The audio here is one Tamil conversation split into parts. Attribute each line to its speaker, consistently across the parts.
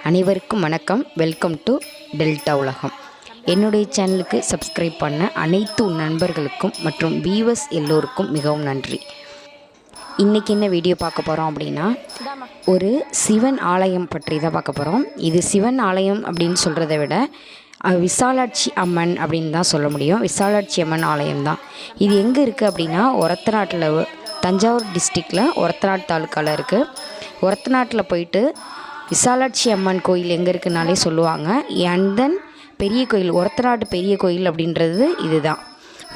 Speaker 1: அனைவருக்கும் வணக்கம். வெல்கம் டு டெல்டா உலகம். என்னுடைய சேனலுக்கு சப்ஸ்கிரைப் பண்ண அனைத்து நண்பர்களுக்கும் மற்றும் வியூவர்ஸ் எல்லோருக்கும் மிகவும் நன்றி. இன்றைக்கி என்ன வீடியோ பார்க்க போகிறோம் அப்படின்னா, ஒரு சிவன் ஆலயம் பற்றி தான் பார்க்க போகிறோம். இது சிவன் ஆலயம் அப்படின்னு சொல்கிறத விட விசாலாட்சி அம்மன் அப்படின்னு தான் சொல்ல முடியும். விசாலாட்சி அம்மன் ஆலயம் தான். இது எங்கே இருக்குது அப்படின்னா, ஒரத்தநாட்டில், தஞ்சாவூர் டிஸ்ட்ரிக்டில் ஒரத்தநாடு தாலுக்காவில் இருக்குது. ஒரத்தநாட்டில் போயிட்டு விசாலாட்சி அம்மன் கோயில் எங்கே இருக்குனாலே சொல்லுவாங்க. அண்ட் தென் பெரிய கோயில், ஒரத்தநாடு பெரிய கோயில் அப்படின்றது இதுதான்.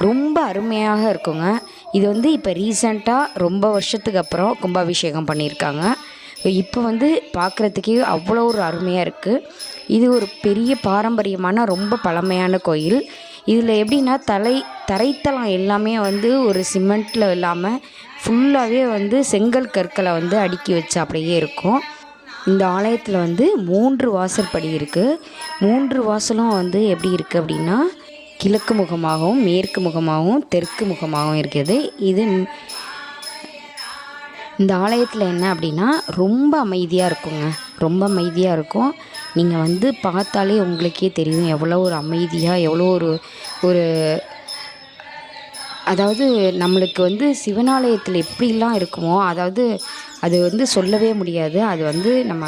Speaker 1: ரொம்ப அருமையாக இருக்குங்க. இது இப்போ ரீசெண்டாக ரொம்ப வருஷத்துக்கு அப்புறம் கும்பாபிஷேகம் பண்ணியிருக்காங்க. இப்போ பார்க்குறதுக்கே அவ்வளோ ஒரு அருமையாக இருக்குது. இது ஒரு பெரிய பாரம்பரியமான ரொம்ப பழமையான கோயில். இதில் எப்படின்னா தரைத்தளம் எல்லாமே ஒரு சிமெண்ட்டில் இல்லாமல் ஃபுல்லாகவே செங்கல் கற்களை அடுக்கி வச்சு அப்படியே இருக்கும். இந்த ஆலயத்தில் 3 வாசல் படி இருக்குது. 3 வாசலும் எப்படி இருக்குது அப்படின்னா, கிழக்கு முகமாகவும் மேற்கு முகமாகவும் தெற்கு முகமாகவும் இருக்குது. இந்த ஆலயத்தில் என்ன அப்படின்னா, ரொம்ப அமைதியாக இருக்குங்க. ரொம்ப அமைதியாக இருக்கும். நீங்கள் பார்த்தாலே உங்களுக்கே தெரியும் எவ்வளோ ஒரு அமைதியாக, எவ்வளோ ஒரு அதாவது நம்மளுக்கு சிவனாலயத்தில் எப்படிலாம் இருக்குமோ, அதாவது அது சொல்லவே முடியாது. அது நம்ம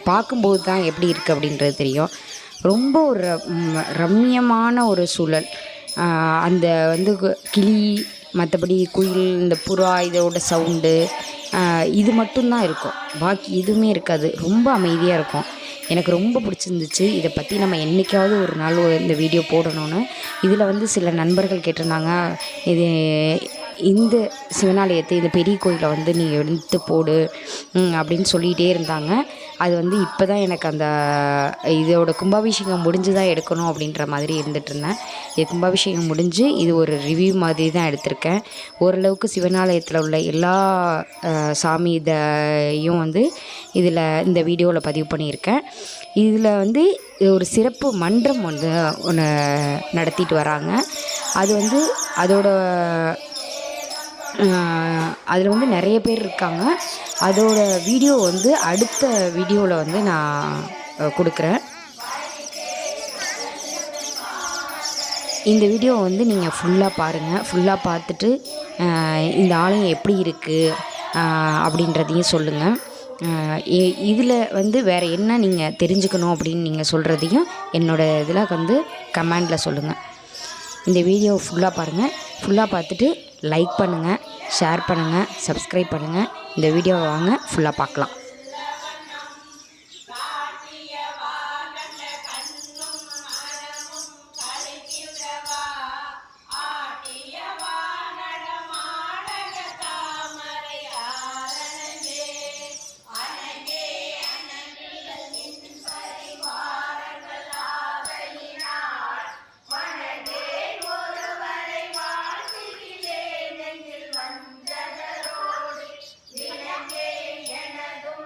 Speaker 1: பார்க்கும்போது தான் எப்படி இருக்குது அப்படின்றது தெரியும். ரொம்ப ஒரு ரம்மியமான ஒரு சூழல். அந்த கிளி, மற்றபடி குயில், இந்த புறா இதோட சவுண்டு இது மட்டும்தான் இருக்கும். பாக்கி எதுவுமே இருக்காது. ரொம்ப அமைதியாக இருக்கும். எனக்கு ரொம்ப பிடிச்சிருந்துச்சு. இதை பற்றி நம்ம என்றைக்காவது ஒரு நாள் இந்த வீடியோ போடணும்னு. இதில் சில நண்பர்கள் கேட்டிருந்தாங்க, இந்த சிவனாலயத்தை, இந்த பெரிய கோயிலை நீ எடுத்து போடு அப்படின்னு சொல்லிகிட்டே இருந்தாங்க. அது இப்போ தான் எனக்கு அந்த இதோட கும்பாபிஷேகம் முடிஞ்சு தான் எடுக்கணும் அப்படின்ற மாதிரி இருந்துகிட்ருந்தேன். இது கும்பாபிஷேகம் முடிஞ்சு இது ஒரு ரிவ்யூ மாதிரி தான் எடுத்திருக்கேன். ஓரளவுக்கு சிவனாலயத்தில் உள்ள எல்லா சாமி இதையும் இதில் இந்த வீடியோவில் பதிவு பண்ணியிருக்கேன். இதில் ஒரு சிறப்பு மன்றம் ஒன்று நடத்திட்டு வராங்க. அது அதோட அதில் நிறைய பேர் இருக்காங்க. அதோட வீடியோ அடுத்த வீடியோவில் நான் கொடுக்குறேன். இந்த வீடியோ நீங்கள் ஃபுல்லாக பாருங்கள். ஃபுல்லாக பார்த்துட்டு இந்த ஆலயம் எப்படி இருக்குது அப்படின்றதையும் சொல்லுங்கள். இதில் வேறு என்ன நீங்கள் தெரிஞ்சுக்கணும் அப்படின்னு நீங்கள் சொல்கிறதையும் என்னோடய இதில் கமெண்டில் சொல்லுங்கள். இந்த வீடியோ ஃபுல்லாக பாருங்கள். ஃபுல்லாக பார்த்துட்டு லைக் பண்ணுங்கள், ஷேர் பண்ணுங்கள், சப்ஸ்கிரைப் பண்ணுங்கள். இந்த வீடியோவை வாங்க ஃபுல்லாக பார்க்கலாம்.
Speaker 2: எனதும்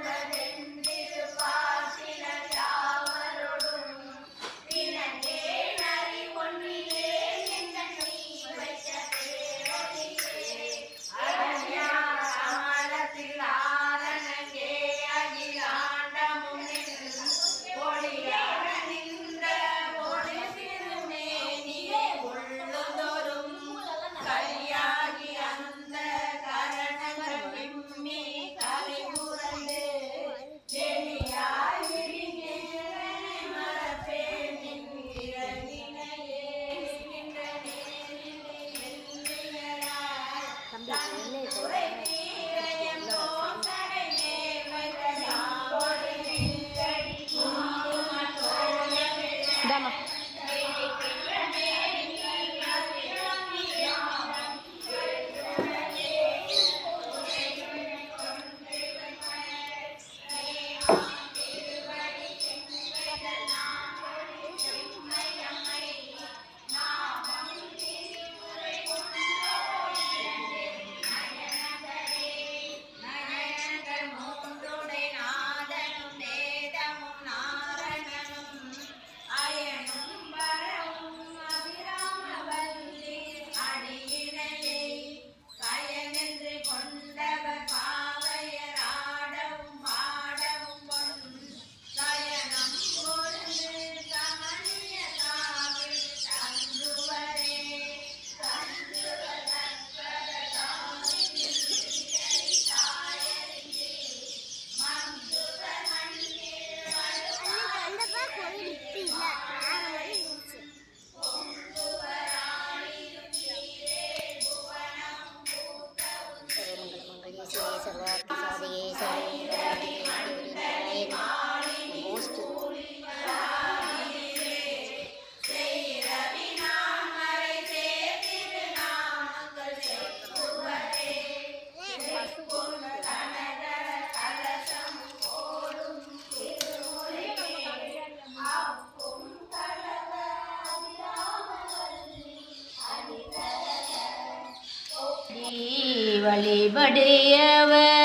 Speaker 2: வடியவரிடர்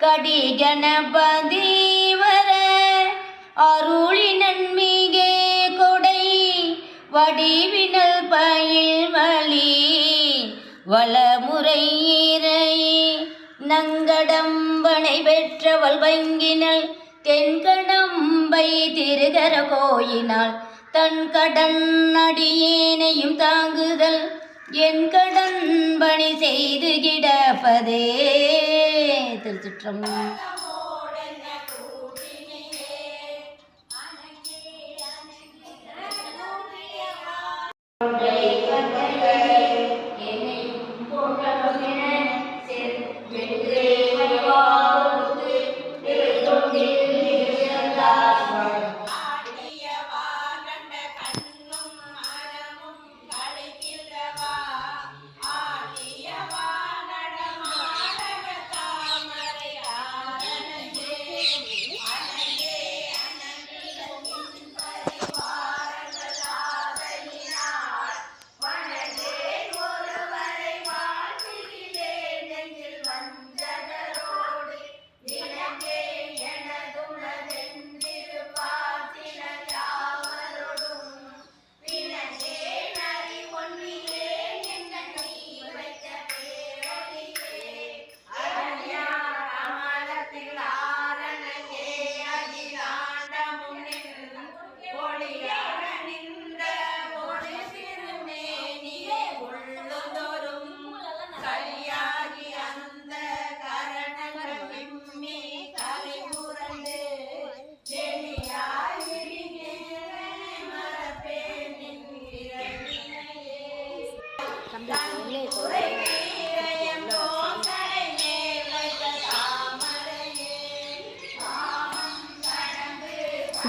Speaker 2: கடி கணபதி வர அருளி நன்மிகே கொடை வடிவினல் பயில் வழி வளமுறை நங்கடம்பனை பெற்ற வல்வங்கினல் தென்கடம்பை திருகர கோயினால் தன் கடன் அடியேனையும் தாங்குதல் என் கடன் பணி செய்து கிடப்பதே. திருச்சிற்றம்பலம்.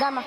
Speaker 1: Dama.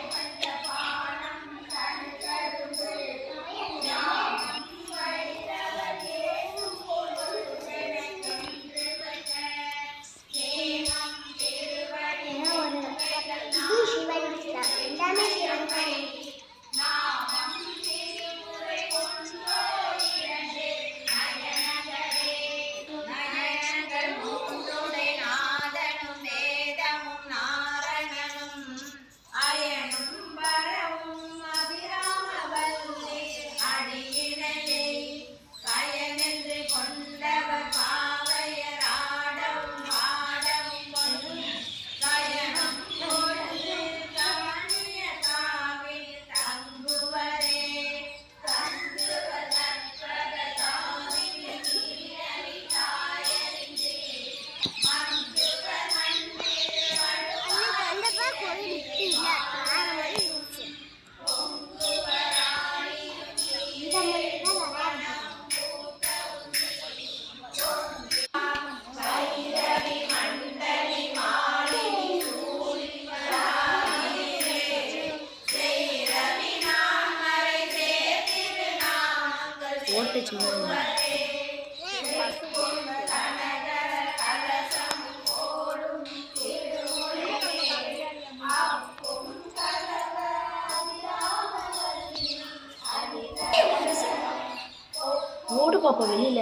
Speaker 2: ஓடு பாப்பா வெளியில